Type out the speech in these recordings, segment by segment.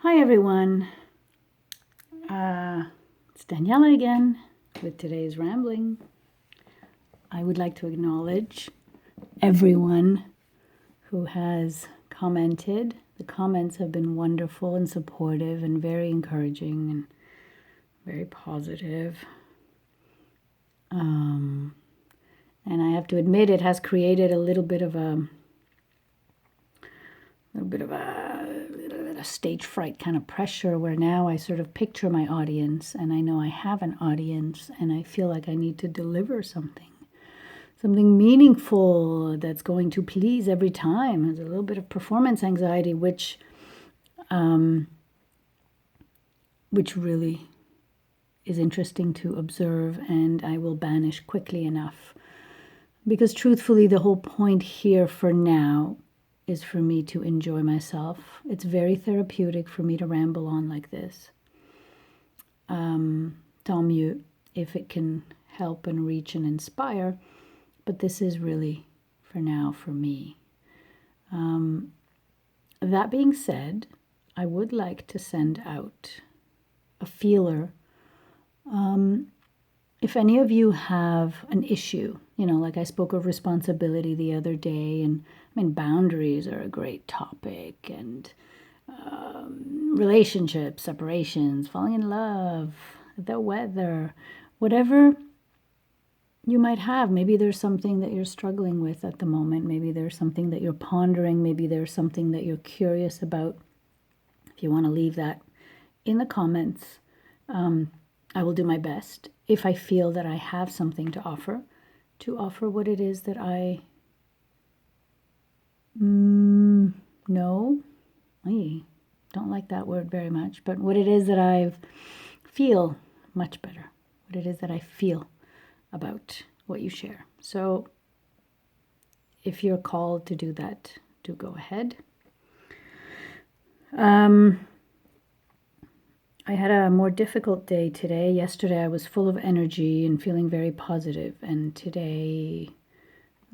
Hi everyone, it's Daniela again with today's rambling. I would like to acknowledge everyone who has commented. The comments have been wonderful and supportive and very encouraging and very positive. And I have to admit it has created a little bit of a stage fright kind of pressure where now I sort of picture my audience and I know I have an audience and I feel like I need to deliver something meaningful that's going to please every time. There's a little bit of performance anxiety, which really is interesting to observe, and I will banish quickly enough. Because truthfully, the whole point here for now is for me to enjoy myself. It's very therapeutic for me to ramble on like this. Tant mieux if it can help and reach and inspire, but this is really for now for me. That being said, I would like to send out a feeler. If any of you have an issue, like I spoke of responsibility the other day, and boundaries are a great topic, and relationships, separations, falling in love, the weather, whatever you might have. Maybe there's something that you're struggling with at the moment. Maybe there's something that you're pondering. Maybe there's something that you're curious about. If you want to leave that in the comments, I will do my best, if I feel that I have something to offer what it is that I know. I don't like that word very much, but what it is that I feel much better, what it is that I feel about what you share. So if you're called to do that, do go ahead. I had a more difficult day today. Yesterday I was full of energy and feeling very positive, and today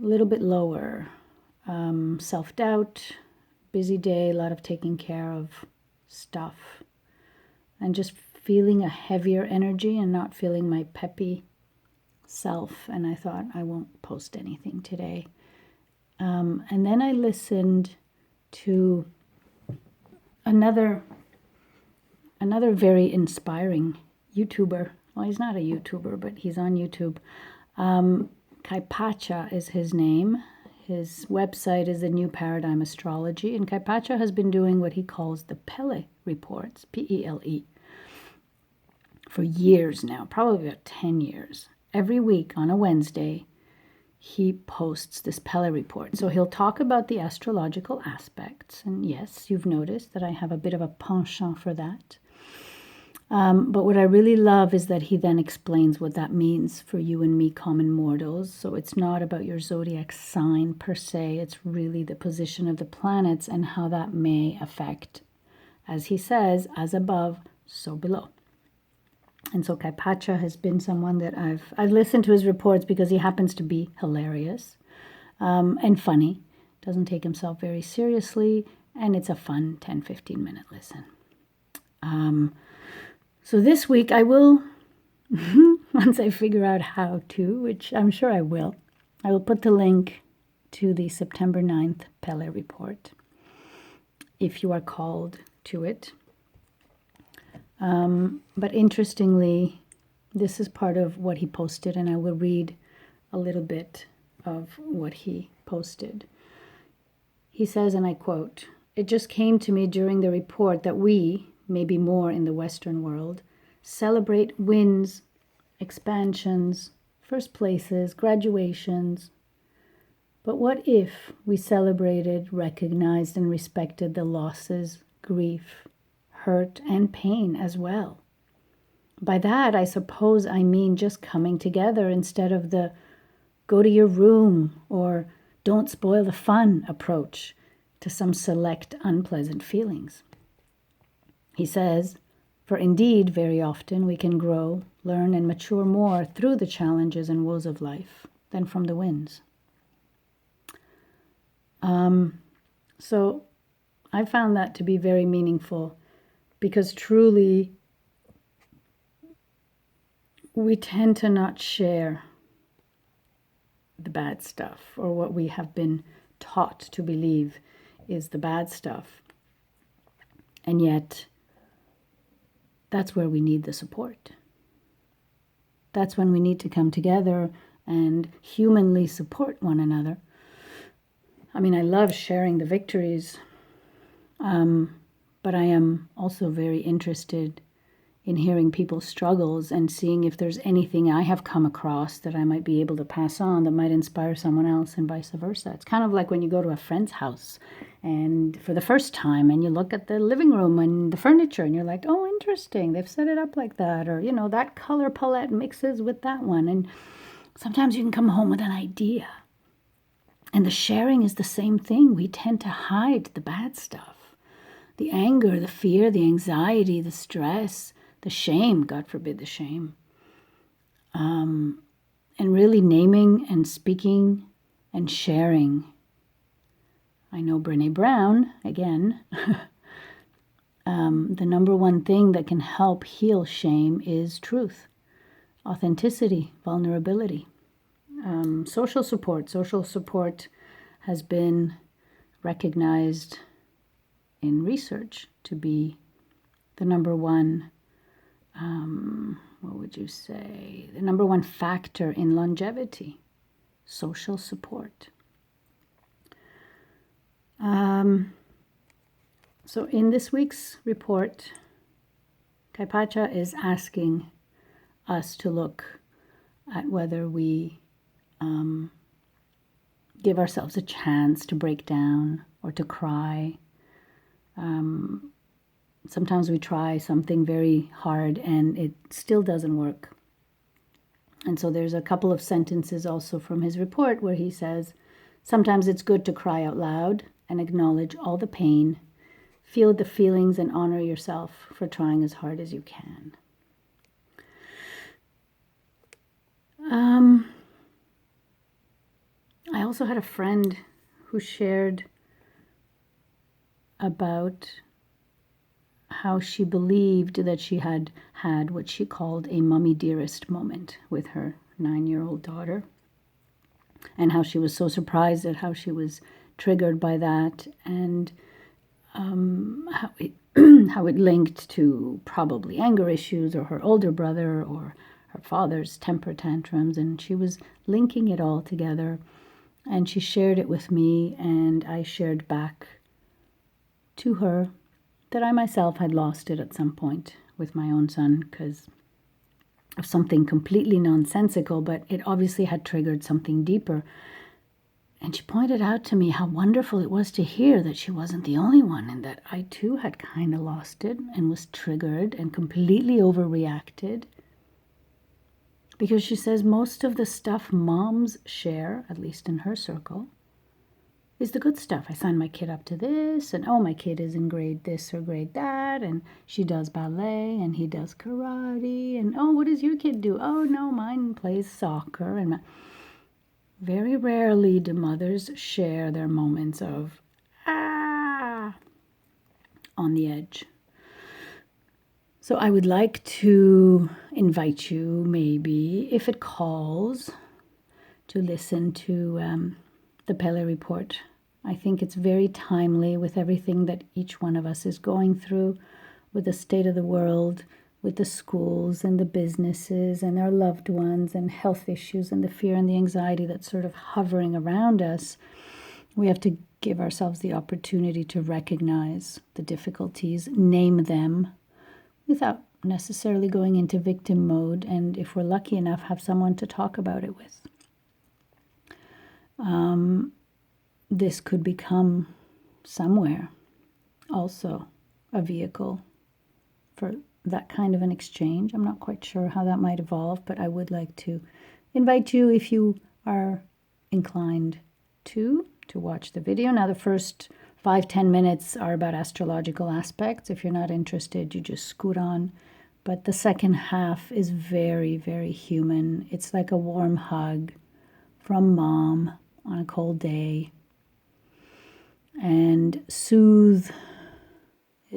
a little bit lower. Self-doubt, busy day, a lot of taking care of stuff, and just feeling a heavier energy and not feeling my peppy self. And I thought I won't post anything today. And then I listened to another very inspiring YouTuber. Well, he's not a YouTuber, but he's on YouTube. Kaipacha is his name. His website is the New Paradigm Astrology, and Kaipacha has been doing what he calls the Pele reports, P-E-L-E, for years now, probably about 10 years. Every week on a Wednesday, he posts this Pele report. So he'll talk about the astrological aspects, and yes, you've noticed that I have a bit of a penchant for that. But what I really love is that he then explains what that means for you and me, common mortals. So it's not about your zodiac sign per se. It's really the position of the planets and how that may affect, as he says, as above, so below. And so Kaipacha has been someone that I've listened to his reports because he happens to be hilarious and funny. Doesn't take himself very seriously, and it's a fun 10-15 minute listen. So this week I will, once I figure out how to, which I'm sure I will put the link to the September 9th Pele report if you are called to it. But interestingly, this is part of what he posted, and I will read a little bit of what he posted. He says, and I quote, "It just came to me during the report that we, maybe more in the Western world, celebrate wins, expansions, first places, graduations. But what if we celebrated, recognized, and respected the losses, grief, hurt, and pain as well? By that, I suppose I mean just coming together instead of the go to your room or don't spoil the fun approach to some select unpleasant feelings." He says, "For indeed, very often we can grow, learn, and mature more through the challenges and woes of life than from the wins." So I found that to be very meaningful because truly we tend to not share the bad stuff, or what we have been taught to believe is the bad stuff. And yet, that's where we need the support. That's when we need to come together and humanly support one another. I mean, I love sharing the victories, but I am also very interested in hearing people's struggles and seeing if there's anything I have come across that I might be able to pass on that might inspire someone else, and vice versa. It's kind of like when you go to a friend's house and for the first time and you look at the living room and the furniture and you're like, oh, interesting, they've set it up like that, or, that color palette mixes with that one. And sometimes you can come home with an idea. And the sharing is the same thing. We tend to hide the bad stuff, the anger, the fear, the anxiety, the stress, the shame, God forbid the shame. And really naming and speaking and sharing. I know Brené Brown, again, the number one thing that can help heal shame is truth, authenticity, vulnerability. Social support. Social support has been recognized in research to be the number one, the number one factor in longevity, social support. So in this week's report, Kaipacha is asking us to look at whether we give ourselves a chance to break down or to cry. Sometimes we try something very hard and it still doesn't work. And so there's a couple of sentences also from his report where he says, sometimes it's good to cry out loud and acknowledge all the pain, feel the feelings, and honor yourself for trying as hard as you can. I also had a friend who shared about how she believed that she had had what she called a mummy dearest moment with her 9-year-old daughter, and how she was so surprised at how she was triggered by that, and how it linked to probably anger issues or her older brother or her father's temper tantrums, and she was linking it all together. And she shared it with me, and I shared back to her that I myself had lost it at some point with my own son because of something completely nonsensical, but it obviously had triggered something deeper. And she pointed out to me how wonderful it was to hear that she wasn't the only one, and that I too had kind of lost it and was triggered and completely overreacted. Because she says most of the stuff moms share, at least in her circle, is the good stuff. I signed my kid up to this, and oh, my kid is in grade this or grade that, and she does ballet, and he does karate, and oh, what does your kid do? Oh, no, mine plays soccer. And very rarely do mothers share their moments of, on the edge. So I would like to invite you, maybe, if it calls, to listen to the Pele Report. I think it's very timely with everything that each one of us is going through, with the state of the world, with the schools and the businesses and our loved ones and health issues and the fear and the anxiety that's sort of hovering around us. We have to give ourselves the opportunity to recognize the difficulties, name them, without necessarily going into victim mode, and if we're lucky enough, have someone to talk about it with. This could become somewhere also a vehicle for that kind of an exchange. I'm not quite sure how that might evolve, but I would like to invite you, if you are inclined to watch the video. Now, the first 5-10 minutes are about astrological aspects. If you're not interested, you just scoot on. But the second half is very, very human. It's like a warm hug from mom on a cold day. And soothe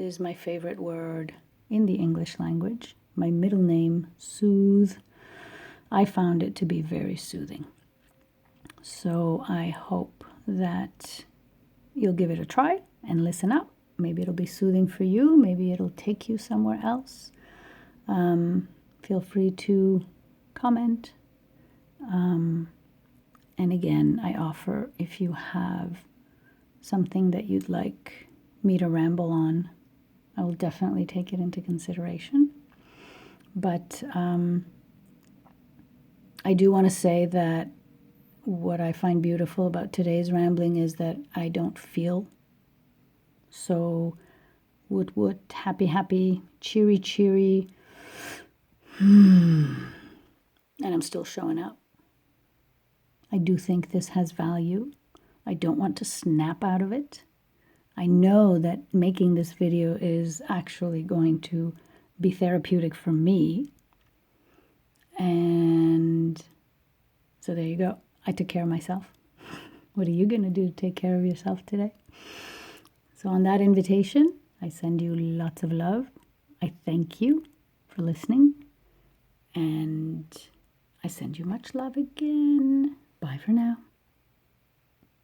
is my favorite word in the English language. My middle name, soothe. I found it to be very soothing. So I hope that you'll give it a try and listen up. Maybe it'll be soothing for you. Maybe it'll take you somewhere else. Feel free to comment. And again, I offer, if you have something that you'd like me to ramble on, I will definitely take it into consideration. But I do want to say that what I find beautiful about today's rambling is that I don't feel so woot, happy, cheery, and I'm still showing up. I do think this has value. I don't want to snap out of it. I know that making this video is actually going to be therapeutic for me. And so there you go. I took care of myself. What are you going to do to take care of yourself today? So on that invitation, I send you lots of love. I thank you for listening. And I send you much love again. Bye for now.